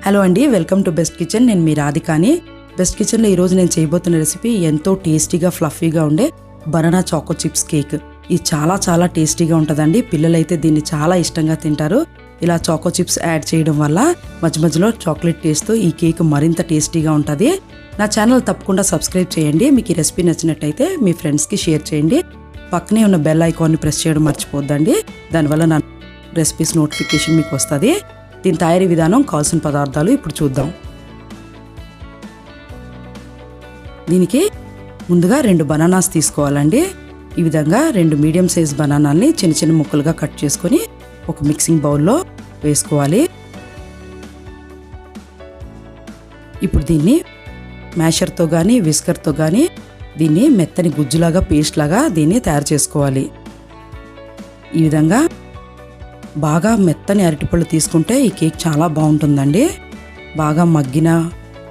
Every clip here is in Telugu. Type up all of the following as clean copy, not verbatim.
హలో అండి, వెల్కమ్ టు బెస్ట్ కిచెన్. నేను మీ రాధికాని. బెస్ట్ కిచెన్లో ఈరోజు నేను చేయబోతున్న రెసిపీ ఎంతో టేస్టీగా ఫ్లఫీగా ఉండే బనానా చాకో చిప్స్ కేక్. ఇది చాలా టేస్టీగా ఉంటుందండి. పిల్లలైతే దీన్ని చాలా ఇష్టంగా తింటారు. ఇలా చాకో చిప్స్ యాడ్ చేయడం వల్ల మధ్యలో చాక్లెట్ టేస్ట్తో ఈ కేక్ మరింత టేస్టీగా ఉంటుంది. నా ఛానల్ తప్పకుండా సబ్స్క్రైబ్ చేయండి. మీకు ఈ రెసిపీ నచ్చినట్టయితే మీ ఫ్రెండ్స్కి షేర్ చేయండి. పక్కనే ఉన్న బెల్ ఐకాన్ని ప్రెస్ చేయడం మర్చిపోద్దండి. దానివల్ల నా రెసిపీస్ నోటిఫికేషన్ మీకు వస్తుంది. దీని తయారీ విధానం, కావాల్సిన పదార్థాలు ఇప్పుడు చూద్దాం. దీనికి ముందుగా 2 బనానాస్ తీసుకోవాలండి. ఈ విధంగా 2 మీడియం సైజ్ బనానాల్ని చిన్న ముక్కలుగా కట్ చేసుకొని ఒక మిక్సింగ్ బౌల్లో వేసుకోవాలి. ఇప్పుడు దీన్ని మ్యాషర్తో కానీ విస్కర్తో కానీ దీన్ని మెత్తని గుజ్జులాగా పేస్ట్ లాగా దీన్ని తయారు చేసుకోవాలి. ఈ విధంగా బాగా మెత్తని అరటిపళ్ళు తీసుకుంటే ఈ కేక్ చాలా బాగుంటుందండి. బాగా మగ్గిన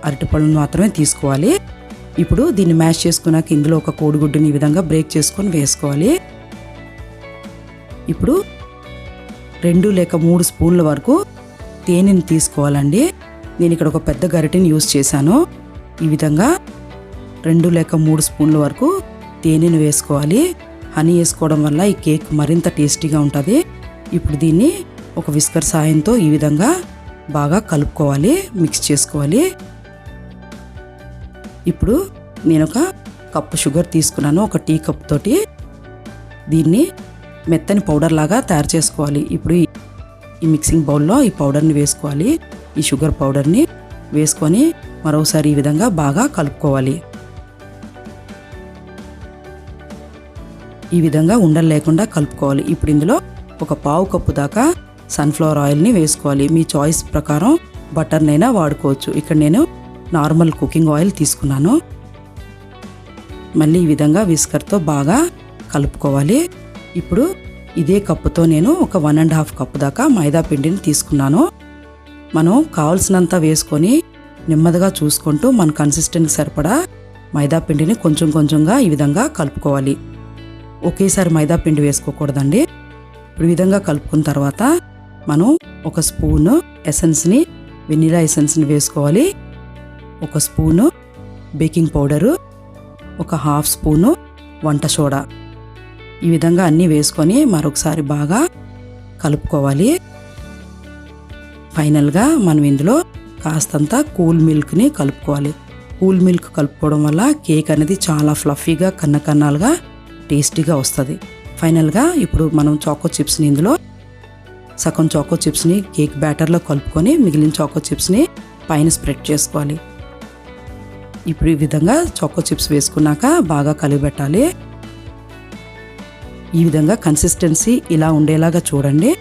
అరటిపళ్ళను మాత్రమే తీసుకోవాలి. ఇప్పుడు దీన్ని మ్యాష్ చేసుకున్నాక ఇందులో ఒక కోడిగుడ్డుని ఈ విధంగా బ్రేక్ చేసుకొని వేసుకోవాలి. ఇప్పుడు 2 లేక 3 స్పూన్ల వరకు తేనెని తీసుకోవాలండి. నేను ఇక్కడ ఒక పెద్ద గరిటెని యూజ్ చేశాను. ఈ విధంగా 2 లేక 3 స్పూన్ల వరకు తేనెని వేసుకోవాలి. హనీ వేసుకోవడం వల్ల ఈ కేక్ మరింత టేస్టీగా ఉంటుంది. ఇప్పుడు దీన్ని ఒక విస్కర్ సాయంతో ఈ విధంగా బాగా కలుపుకోవాలి, మిక్స్ చేసుకోవాలి. ఇప్పుడు నేను ఒక కప్పు షుగర్ తీసుకున్నాను. ఒక టీ కప్ తోటి దీన్ని మెత్తని పౌడర్ లాగా తయారు చేసుకోవాలి. ఇప్పుడు ఈ మిక్సింగ్ బౌల్లో ఈ పౌడర్ని వేసుకోవాలి. ఈ షుగర్ పౌడర్ని వేసుకొని మరోసారి ఈ విధంగా బాగా కలుపుకోవాలి. ఈ విధంగా ఉండలు లేకుండా కలుపుకోవాలి. ఇప్పుడు ఇందులో ఒక పావు కప్పు దాకా సన్ఫ్లవర్ ఆయిల్ని వేసుకోవాలి. మీ చాయిస్ ప్రకారం బటర్నైనా వాడుకోవచ్చు. ఇక్కడ నేను నార్మల్ కుకింగ్ ఆయిల్ తీసుకున్నాను. మళ్ళీ ఈ విధంగా విస్కర్తో బాగా కలుపుకోవాలి. ఇప్పుడు ఇదే కప్పుతో నేను ఒక 1.5 కప్పు దాకా మైదా పిండిని తీసుకున్నాను. మనం కావాల్సినంత వేసుకొని నెమ్మదిగా చూసుకుంటూ మన కన్సిస్టెన్సీ సరిపడా మైదా పిండిని కొంచెంగా ఈ విధంగా కలుపుకోవాలి. ఒకేసారి మైదా పిండి వేసుకోకూడదండి. ఈ విధంగా కలుపుకున్న తర్వాత మనం ఒక స్పూను ఎసెన్స్ని, వెనిలా ఎసెన్స్ని వేసుకోవాలి. ఒక స్పూను బేకింగ్ పౌడరు, ఒక 1/2 స్పూను వంట సోడా. ఈ విధంగా అన్నీ వేసుకొని మరొకసారి బాగా కలుపుకోవాలి. ఫైనల్గా మనం ఇందులో కాస్తంత కూల్ మిల్క్ని కలుపుకోవాలి. కూల్ మిల్క్ కలుపుకోవడం వల్ల కేక్ అనేది చాలా ఫ్లఫీగా కన్నకన్నాలుగా టేస్టీగా వస్తుంది. ఫైనల్గా ఇప్పుడు మనం చాకో చిప్స్ని ఇందులో సగం చాకో చిప్స్ని కేక్ బ్యాటర్లో కలుపుకొని మిగిలిన చాకో చిప్స్ని పైన స్ప్రెడ్ చేసుకోవాలి. ఇప్పుడు ఈ విధంగా చాకో చిప్స్ వేసుకున్నాక బాగా కలిపెట్టాలి. ఈ విధంగా కన్సిస్టెన్సీ ఇలా ఉండేలాగా చూడండి.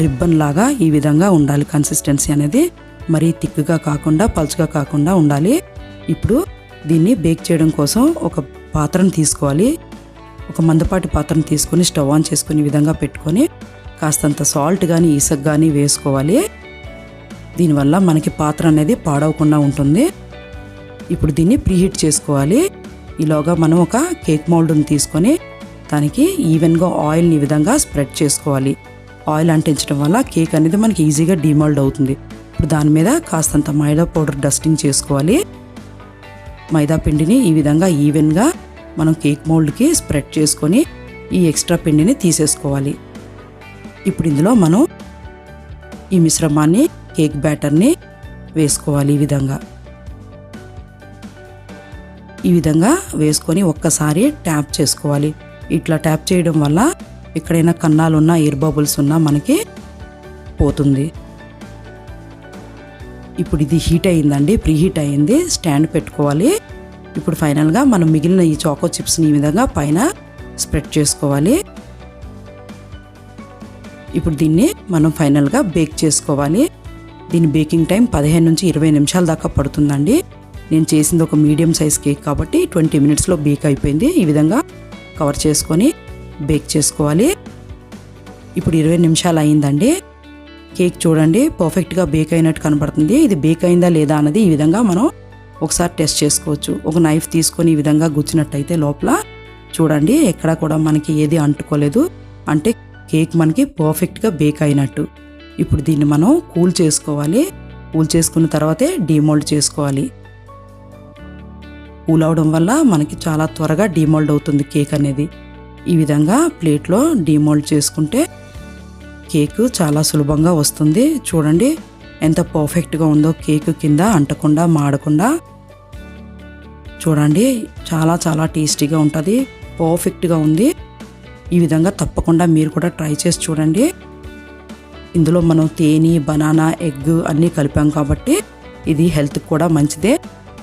రిబ్బన్ లాగా ఈ విధంగా ఉండాలి కన్సిస్టెన్సీ అనేది. మరీ థిక్గా కాకుండా పల్చగా కాకుండా ఉండాలి. ఇప్పుడు దీన్ని బేక్ చేయడం కోసం ఒక పాత్రను తీసుకోవాలి. ఒక మందపాటి పాత్రను తీసుకొని స్టవ్ ఆన్ చేసుకుని ఈ విధంగా పెట్టుకొని కాస్తంత సాల్ట్ కానీ ఇసుక కానీ వేసుకోవాలి. దీనివల్ల మనకి పాత్ర అనేది పాడవకుండా ఉంటుంది. ఇప్పుడు దీన్ని ప్రీహీట్ చేసుకోవాలి. ఈలోగా మనం ఒక కేక్ మౌల్డ్ని తీసుకొని దానికి ఈవెన్గా ఆయిల్ని ఈ విధంగా స్ప్రెడ్ చేసుకోవాలి. ఆయిల్ అంటించడం వల్ల కేక్ అనేది మనకి ఈజీగా డీమోల్డ్ అవుతుంది. ఇప్పుడు దాని మీద కాస్తంత మైదా పౌడర్ డస్టింగ్ చేసుకోవాలి. మైదా పిండిని ఈ విధంగా ఈవెన్గా మనం కేక్ మౌల్డ్కి స్ప్రెడ్ చేసుకొని ఈ ఎక్స్ట్రా పిండిని తీసేసుకోవాలి. ఇప్పుడు ఇందులో మనం ఈ మిశ్రమాన్ని, కేక్ బ్యాటర్ని వేసుకోవాలి. ఈ విధంగా వేసుకొని ఒక్కసారి ట్యాప్ చేసుకోవాలి. ఇట్లా ట్యాప్ చేయడం వల్ల ఎక్కడైనా కన్నాలు ఉన్నా, ఎయిర్ బబుల్స్ ఉన్నా మనకి పోతుంది. ఇప్పుడు ఇది హీట్ అయ్యిందండి, ప్రీహీట్ అయ్యింది. స్టాండ్ పెట్టుకోవాలి. ఇప్పుడు ఫైనల్గా మనం మిగిలిన ఈ చాకో చిప్స్ని ఈ విధంగా పైన స్ప్రెడ్ చేసుకోవాలి. ఇప్పుడు దీన్ని మనం ఫైనల్గా బేక్ చేసుకోవాలి. దీని బేకింగ్ టైం 15 నుంచి 20 నిమిషాల దాకా పడుతుందండి. నేను చేసింది ఒక మీడియం సైజ్ కేక్ కాబట్టి 20 మినిట్స్లో బేక్ అయిపోయింది. ఈ విధంగా కవర్ చేసుకొని బేక్ చేసుకోవాలి. ఇప్పుడు 20 నిమిషాలు అయిందండి. కేక్ చూడండి పర్ఫెక్ట్గా బేక్ అయినట్టు కనబడుతుంది. ఇది బేక్ అయిందా లేదా అన్నది ఈ విధంగా మనం ఒకసారి టెస్ట్ చేసుకోవచ్చు. ఒక నైఫ్ తీసుకొని ఈ విధంగా గుచ్చినట్టయితే లోపల చూడండి ఎక్కడా కూడా మనకి ఏది అంటుకోలేదు. అంటే కేక్ మనకి పర్ఫెక్ట్గా బేక్ అయినట్టు. ఇప్పుడు దీన్ని మనం కూల్ చేసుకోవాలి. కూల్ చేసుకున్న తర్వాతే డీమోల్డ్ చేసుకోవాలి. కూల్ అవడం వల్ల మనకి చాలా త్వరగా డీమోల్డ్ అవుతుంది కేక్ అనేది. ఈ విధంగా ప్లేట్లో డీమోల్డ్ చేసుకుంటే కేక్ చాలా సులభంగా వస్తుంది. చూడండి ఎంత పర్ఫెక్ట్గా ఉందో, కేక్ కింద అంటకుండా మాడకుండా. చూడండి చాలా చాలా టేస్టీగా ఉంటుంది, పర్ఫెక్ట్గా ఉంది. ఈ విధంగా తప్పకుండా మీరు కూడా ట్రై చేసి చూడండి. ఇందులో మనం తేనె, బనానా, ఎగ్ అన్నీ కలిపాం కాబట్టి ఇది హెల్త్కి కూడా మంచిదే.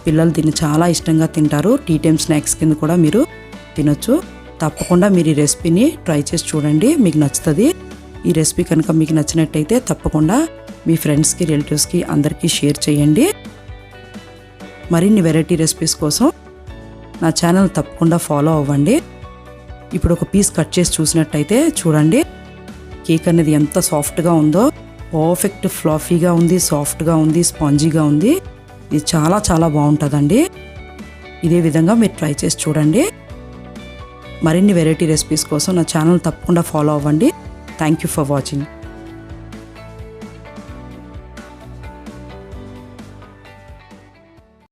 పిల్లలు దీన్ని చాలా ఇష్టంగా తింటారు. టీ టైమ్ స్నాక్స్ కింద కూడా మీరు తినొచ్చు. తప్పకుండా మీరు ఈ రెసిపీని ట్రై చేసి చూడండి, మీకు నచ్చుతుంది. ఈ రెసిపీ కనుక మీకు నచ్చినట్టయితే తప్పకుండా మీ ఫ్రెండ్స్కి, రిలేటివ్స్కి అందరికీ షేర్ చేయండి. మరిన్ని వెరైటీ రెసిపీస్ కోసం నా ఛానల్ తప్పకుండా ఫాలో అవ్వండి. ఇప్పుడు ఒక పీస్ కట్ చేసి చూసినట్టయితే చూడండి కేక్ అనేది ఎంత సాఫ్ట్గా ఉందో. పర్ఫెక్ట్ ఫ్లఫీగా ఉంది, సాఫ్ట్గా ఉంది, స్పాంజీగా ఉంది. ఇది చాలా చాలా బాగుంటుందండి. ఇదే విధంగా మీరు ట్రై చేసి చూడండి. మరిన్ని వెరైటీ రెసిపీస్ కోసం నా ఛానల్ తప్పకుండా ఫాలో అవ్వండి. Thank you for watching.